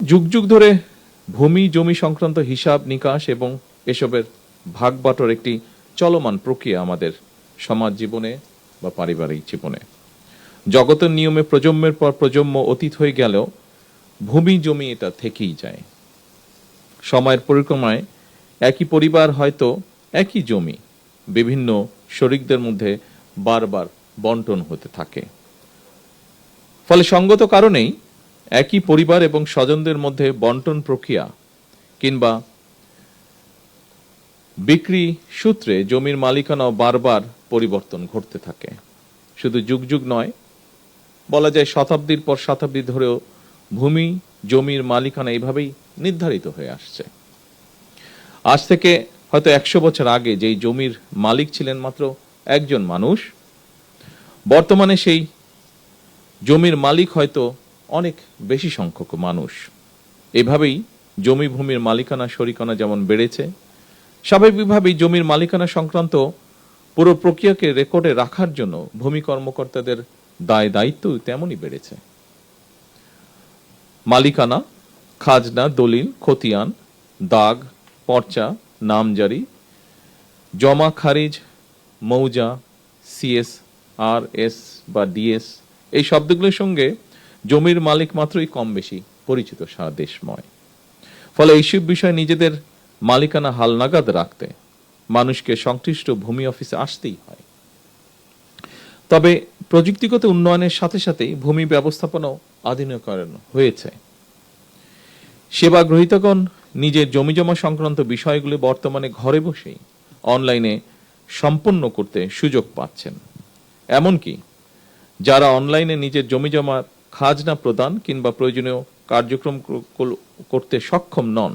যুগ যুগ ধরে ভূমি জমি সংক্রান্ত হিসাব নিকাশ এবং এসবের ভাগবাটোয়ার একটি চলমান প্রক্রিয়া আমাদের সমাজ জীবনে বা পারিবারিক জীবনে। জগতের নিয়মে প্রজন্মের পর প্রজন্ম অতীত হয়ে গেলেও ভূমি জমি এটা থেকেই যায়। সময়ের পরিক্রমায় একই পরিবার হয়তো একই জমি বিভিন্ন শরিকদের মধ্যে বারবার বন্টন হতে থাকে। ফলে সঙ্গত কারণেই একই পরিবার এবং স্বজনদের মধ্যে বন্টন প্রক্রিয়া কিংবা বিক্রি সূত্রে জমির মালিকানাও বারবার পরিবর্তন ঘটতে থাকে। শুধু যুগ যুগ নয়, বলা যায় শতাব্দীর পর শতাব্দী ধরেও ভূমি জমির মালিকানা এইভাবেই নির্ধারিত হয়ে আসছে। আজ থেকে হয়তো 100 বছর আগে যেই জমির মালিক ছিলেন মাত্র একজন মানুষ, বর্তমানে সেই জমির মালিক হয়তো অনেক বেশি সংখ্যক মানুষ। এভাবেই জমি ভূমির মালিকানা শরিকানা যেমন বেড়েছে, স্বাভাবিকভাবেই জমির মালিকানা সংক্রান্ত পুরো প্রক্রিয়াকে রেকর্ডে রাখার জন্য ভূমি কর্মকর্তাদের দায় দায়িত্ব তেমনই বেড়েছে। মালিকানা, খাজনা, দলিল, খতিয়ান, দাগ, পর্চা, নামজারি, জমা খারিজ, মৌজা, সিএস, আর এস বা ডিএস এই শব্দগুলোর সঙ্গে জমির মালিক মাত্রই কম বেশি পরিচিত সারা দেশময়। ফলে এইসব বিষয়ে নিজেদের মালিকানা হালনাগাদ রাখতে মানুষকে সংশ্লিষ্ট ভূমি অফিসে আসতেই হয়। তবে প্রযুক্তিগত উন্নয়নের সাথে সাথেই ভূমি ব্যবস্থাপনাও আধুনিকরণ হয়েছে। সেবা গ্রহীতাগণ নিজের জমিজমা সংক্রান্ত বিষয়গুলি বর্তমানে ঘরে বসেই অনলাইনে সম্পন্ন করতে সুযোগ পাচ্ছেন। এমনকি যারা অনলাইনে নিজের জমিজমার খাজনা প্রদান কিংবা প্রয়োজনীয় কার্যক্রম করতে সক্ষম নন,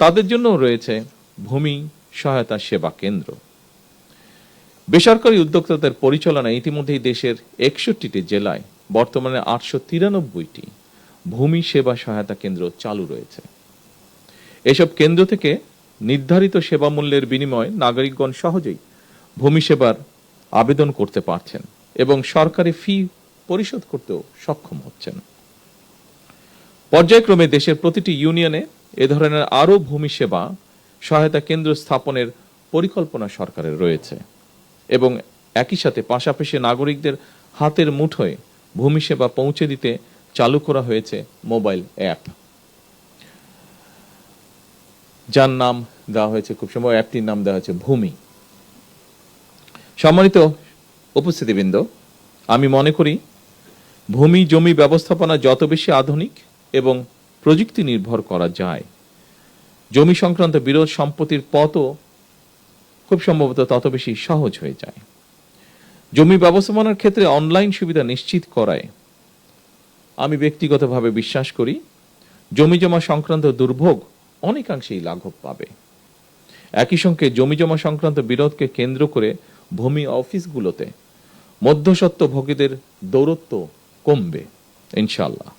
তাদের জন্য রয়েছে ভূমি সহায়তা সেবা কেন্দ্র। বেসরকারি উদ্যোক্তাদের পরিচালনায় ইতিমধ্যেই দেশের 61টি জেলায় বর্তমানে 893টি ভূমি সেবা সহায়তা কেন্দ্র চালু রয়েছে। এসব কেন্দ্র থেকে নির্ধারিত সেবা মূল্যের বিনিময়ে নাগরিকগণ সহজেই ভূমি সেবার আবেদন করতে পারছেন এবং সরকারি ফি পরিশোধ করতেও সক্ষম হচ্ছেন। পর্যায়ক্রমে দেশের প্রতিটি ইউনিয়নে এ ধরনের আরও ভূমি সেবা সহায়তা কেন্দ্র স্থাপনের পরিকল্পনা সরকারের রয়েছে এবং একই সাথে পাশাপাশি নাগরিকদের হাতের মুঠোয় ভূমি সেবা পৌঁছে দিতে চালু করা হয়েছে মোবাইল অ্যাপ, যার নাম দেওয়া হয়েছে খুব সম্ভব অ্যাপটির নাম দেওয়া হয়েছে ভূমি। সম্মানিত উপস্থিতিবৃন্দ, আমি মনে করি ভূমি জমি ব্যবস্থাপনা যত বেশি আধুনিক এবং প্রযুক্তি নির্ভর করা যায়, জমি সংক্রান্ত বিরোধ সম্পত্তির পথও খুব সম্ভবত তত বেশি সহজ হয়ে যায়। জমি ব্যবস্থাপনার ক্ষেত্রে অনলাইন সুবিধা নিশ্চিত করায় আমি ব্যক্তিগতভাবে বিশ্বাস করি জমিজমা সংক্রান্ত দুর্ভোগ অনেকাংশেই লাঘব পাবে। একই সঙ্গে জমিজমা সংক্রান্ত বিরোধকে কেন্দ্র করে ভূমি অফিসগুলোতে মধ্যস্বত্বভোগীদের দৌরত্ব কমবে ইনশাআল্লাহ।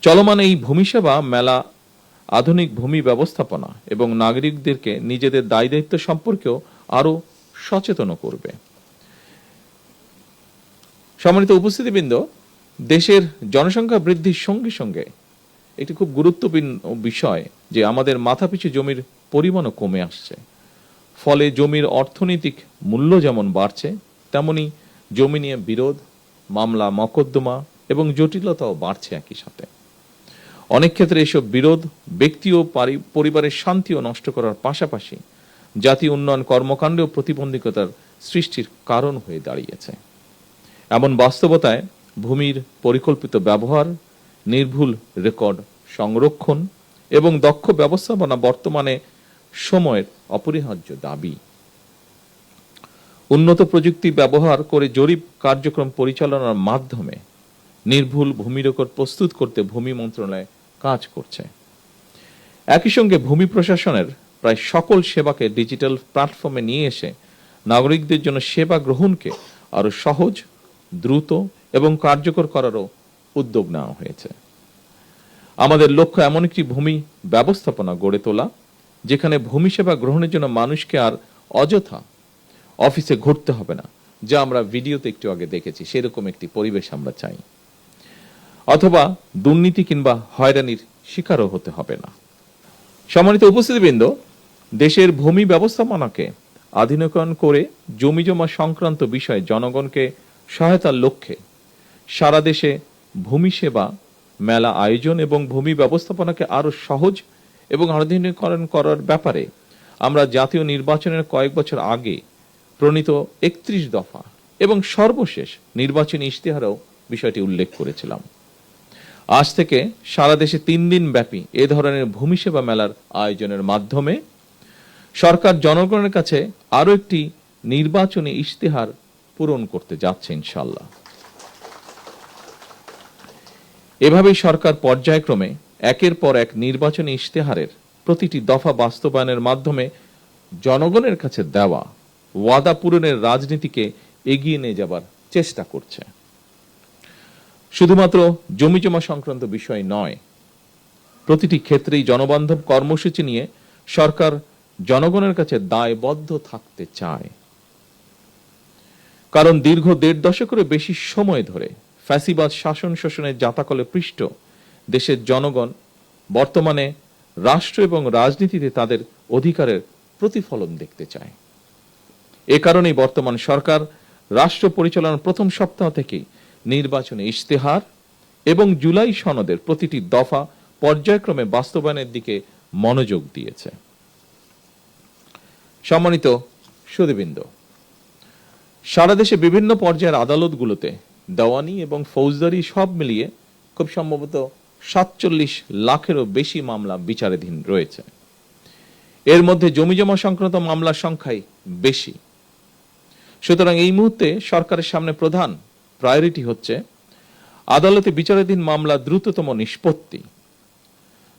চলমান এই ভূমি সেবা মেলা আধুনিক ভূমি ব্যবস্থাপনা এবং নাগরিকদেরকে নিজেদের দায় দায়িত্ব সম্পর্কেও আরো সচেতন করবে। সম্মানিত উপস্থিতিবৃন্দ, দেশের জনসংখ্যা বৃদ্ধির সঙ্গে সঙ্গে একটি খুব গুরুত্বপূর্ণ বিষয় যে আমাদের মাথাপিছু জমির পরিমাণও কমে আসছে। ফলে জমির অর্থনৈতিক মূল্য যেমন বাড়ছে, তেমনি জমি নিয়ে বিরোধ, মামলা মকদ্দমা এবং জটিলতাও বাড়ছে একই সাথে। অনেক ক্ষেত্রে এসব বিরোধ ব্যক্তি ও পরিবারের শান্তিও নষ্ট করার পাশাপাশি জাতীয় উন্নয়ন কর্মকাণ্ডেও প্রতিবন্ধকতার সৃষ্টির কারণ হয়ে দাঁড়িয়েছে। এমন বাস্তবতায় ভূমির পরিকল্পিত ব্যবহার, নির্ভুল রেকর্ড সংরক্ষণ এবং দক্ষ ব্যবস্থাপনা বর্তমানে সময়ের অপরিহার্য দাবি। উন্নত প্রযুক্তি ব্যবহার করে জরিপ কার্যক্রম পরিচালনার মাধ্যমে নির্ভুল ভূমি রেকর্ড প্রস্তুত করতে ভূমি মন্ত্রণালয় কাজ করছে। একই সঙ্গে ভূমি প্রশাসনের প্রায় সকল সেবাকে ডিজিটাল প্ল্যাটফর্মে নিয়ে এসে নাগরিকদের জন্য সেবা গ্রহণকে আরো সহজ, দ্রুত এবং কার্যকর করারও উদ্যোগ নেওয়া হয়েছে। আমাদের লক্ষ্য এমন একটি ভূমি ব্যবস্থাপনা গড়ে তোলা যেখানে ভূমি সেবা গ্রহণের জন্য মানুষকে আর অযথা অফিসে ঘুরতে হবে না, যা আমরা ভিডিওতে একটু আগে দেখেছি। সেরকম একটি পরিবেশ আমরা চাই। অথবা দুর্নীতি কিংবা হয়রানির শিকারও হতে হবে না। সম্মানিত উপস্থিতিবৃন্দ, দেশের ভূমি ব্যবস্থাপনাকে আধুনিকায়ন করে জমি জমা সংক্রান্ত বিষয়ে জনগণকে সহায়তার লক্ষ্যে সারা দেশে ভূমি সেবা মেলা আয়োজন এবং ভূমি ব্যবস্থাপনাকে আরো সহজ এবং আধুনিকীকরণ করার ব্যাপারে আমরা জাতীয় নির্বাচনের কয়েক বছর আগে প্রণীত 31 দফা এবং সর্বশেষ নির্বাচনী ইশতেহারেও বিষয়টি উল্লেখ করেছিলাম। আজ থেকে সারা দেশে 3 দিন ব্যাপী এ ধরনের ভূমি সেবা মেলার আয়োজনের মাধ্যমে সরকার জনগণের কাছে আরো একটি নির্বাচনী ইশতেহার পূরণ করতে যাচ্ছে ইনশাআল্লাহ। এভাবেই সরকার পর্যায়ক্রমে একের পর এক নির্বাচনী ইশতেহারের প্রতিটি দফা বাস্তবায়নের মাধ্যমে জনগণের কাছে দেওয়া ওয়াদা পূরণের রাজনীতিকে এগিয়ে নিয়ে যাবার চেষ্টা করছে। শুধুমাত্র জমি জমা সংক্রান্ত বিষয় নয়, প্রতিটি ক্ষেত্রেই জনবান্ধব কর্মসূচি নিয়ে সরকার জনগণের কাছে দায়বদ্ধ থাকতে চায়। কারণ দীর্ঘ 1.5 দশকেরও বেশি সময় ধরে ফ্যাসিবাদ শাসন শোষণের জাতাকলে পৃষ্ঠ দেশের জনগণ বর্তমানে রাষ্ট্র এবং রাজনীতিতে তাদের অধিকারের প্রতিফলন দেখতে চায়। এ কারণেই বর্তমান সরকার রাষ্ট্র পরিচালনার প্রথম সপ্তাহ থেকেই নির্বাচনী ইশতেহার এবং জুলাই সনদের প্রতিটি দফা পর্যায়ক্রমে বাস্তবায়নের দিকে মনোযোগ দিয়েছে। সম্মানিত সুধীবৃন্দ, সারা দেশে বিভিন্ন পর্যায়ের আদালতগুলোতে দেওয়ানি এবং ফৌজদারি সব মিলিয়ে খুব সম্ভবত 47 লাখেরও বেশি মামলা বিচারাধীন রয়েছে। এর মধ্যে জমিজমা সংক্রান্ত মামলার সংখ্যাই বেশি। সুতরাং এই মুহূর্তে সরকারের সামনে প্রধান প্রায়োরিটি হচ্ছে আদালতে বিচারাধীন মামলা দ্রুততম নিষ্পত্তি।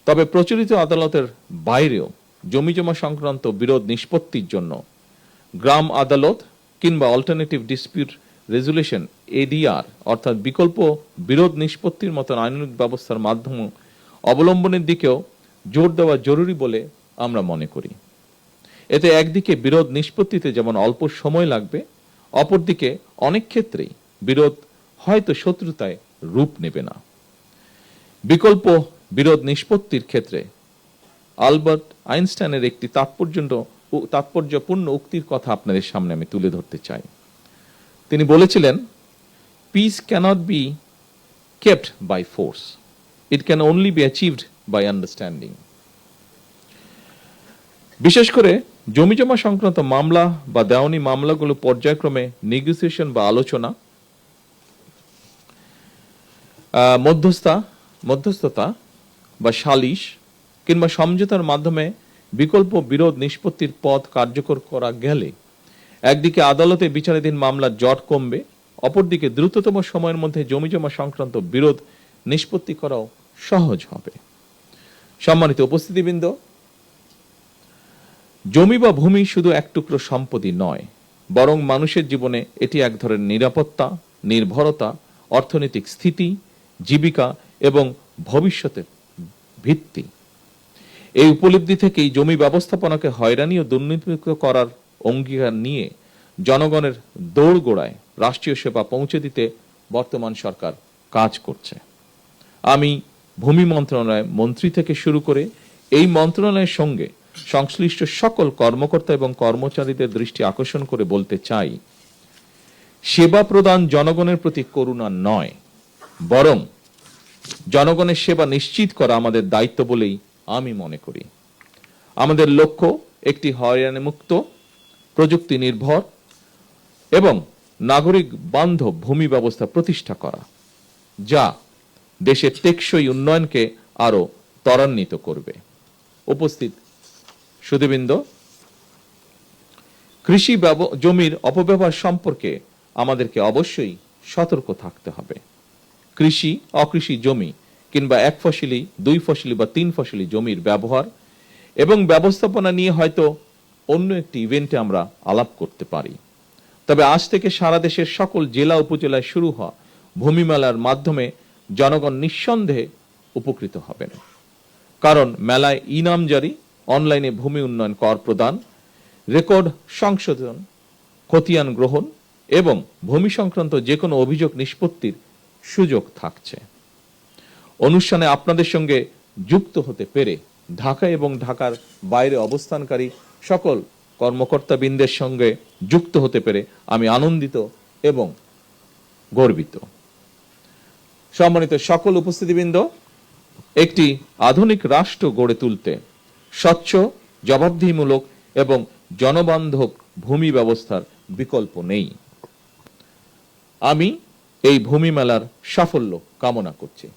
তবে প্রচলিত আদালতের বাইরেও জমিজমা সংক্রান্ত বিরোধ নিষ্পত্তির জন্য গ্রাম আদালত কিংবা অল্টারনেটিভ ডিসপিউট রেজুলেশন এডিআর অর্থাৎ বিকল্প বিরোধ নিষ্পত্তির মতন আইনানুগ ব্যবস্থার মাধ্যম অবলম্বনের দিকেও জোর দেওয়া জরুরি বলে আমরা মনে করি। এতে একদিকে বিরোধ নিষ্পত্তিতে যেমন অল্প সময় লাগবে, অপরদিকে অনেক ক্ষেত্রেই বিরোধ হয়তো শত্রুতায় রূপ নেবে না। বিকল্প বিরোধ নিষ্পত্তির ক্ষেত্রে আলবার্ট আইনস্টাইনের একটি তাৎপর্যপূর্ণ উক্তির কথা আপনাদের সামনে আমি তুলে ধরতে চাই। তিনি বলেছিলেন, peace cannot be kept by force, it can only be achieved by understanding. বিশেষ করে জমিজমা সংক্রান্ত মামলা বা দেওয়ানি মামলাগুলো পর্যায়ক্রমে নেগোসিয়েশন বা আলোচনা, মধ্যস্থতা বা সালিশ কিংবা সমঝোতার মাধ্যমে বিকল্প বিরোধ নিষ্পত্তির পথ কার্যকর করা গেলে একদিকে আদালতে বিচারাধীন মামলার জট কমবে, অপরদিকে দ্রুততম সময়ের মধ্যে জমিজমা সংক্রান্ত বিরোধ নিষ্পত্তি করাও সহজ হবে। সম্মানিত উপস্থিতিবৃন্দ, জমি বা ভূমি শুধু এক টুকরো সম্পত্তি নয়, বরং মানুষের জীবনে এটি এক ধরনের নিরাপত্তা, নির্ভরতা, অর্থনৈতিক স্থিতি, জীবিকা এবং ভবিষ্যতের ভিত্তি। এই উপলব্ধি থেকেই জমি ব্যবস্থাপনাকে হয়রানি ও দুর্নীতিমুক্ত করার অঙ্গীকার নিয়ে জনগণের দোরগোড়ায় রাষ্ট্রীয় সেবা পৌঁছে দিতে বর্তমান সরকার কাজ করছে। আমি ভূমি মন্ত্রণালয় মন্ত্রী থেকে শুরু করে এই মন্ত্রণালয়ের সঙ্গে সংশ্লিষ্ট সকল কর্মকর্তা এবং কর্মচারীদের দৃষ্টি আকর্ষণ করে বলতে চাই, সেবা প্রদান জনগণের প্রতি করুণা নয়, বরং জনগণের সেবা নিশ্চিত করা আমাদের দায়িত্ব বলেই আমি মনে করি। আমাদের লক্ষ্য একটি হয়রানিমুক্ত, প্রযুক্তি নির্ভর এবং নাগরিক বান্ধব ভূমি ব্যবস্থা প্রতিষ্ঠা করা, যা দেশের টেকসই উন্নয়নকে আরো ত্বরান্বিত করবে। উপস্থিত সুধীবৃন্দ, কৃষি জমির অপব্যবহার সম্পর্কে আমাদেরকে অবশ্যই সতর্ক থাকতে হবে। কৃষি, অকৃষি জমি কিংবা এক ফসলি, 2 ফসলি বা 3 ফসলি জমির ব্যবহার এবং ব্যবস্থাপনা নিয়ে হয়তো অন্য একটি ইভেন্টে আমরা আলাপ করতে পারি। তবে আজ থেকে সারা দেশের সকল জেলা উপজেলায় শুরু হওয়া ভূমি মেলার মাধ্যমে জনগণ নিঃসন্দেহে উপকৃত হবেন। কারণ মেলায় ইনামজারি, অনলাইনে ভূমি উন্নয়ন কর প্রদান, রেকর্ড সংশোধন, খতিয়ান গ্রহণ এবং ভূমি সংক্রান্ত যে কোনো অভিযোগ নিষ্পত্তির সুযোগ থাকছে। অনুষ্ঠানে আপনাদের সঙ্গে যুক্ত হতে পেরে ঢাকা এবং ঢাকার বাইরে অবস্থানকারী সকল কর্মকর্তাবৃন্দের সঙ্গে যুক্ত হতে পেরে আমি আনন্দিত এবং গর্বিত। সম্মানিত সকল উপস্থিতিবৃন্দ, একটি আধুনিক রাষ্ট্র গড়ে তুলতে স্বচ্ছ, জবাবদিহিমূলক এবং জনবান্ধব ভূমি ব্যবস্থার বিকল্প নেই। আমি এই ভূমি মেলার সাফল্য কামনা করছি।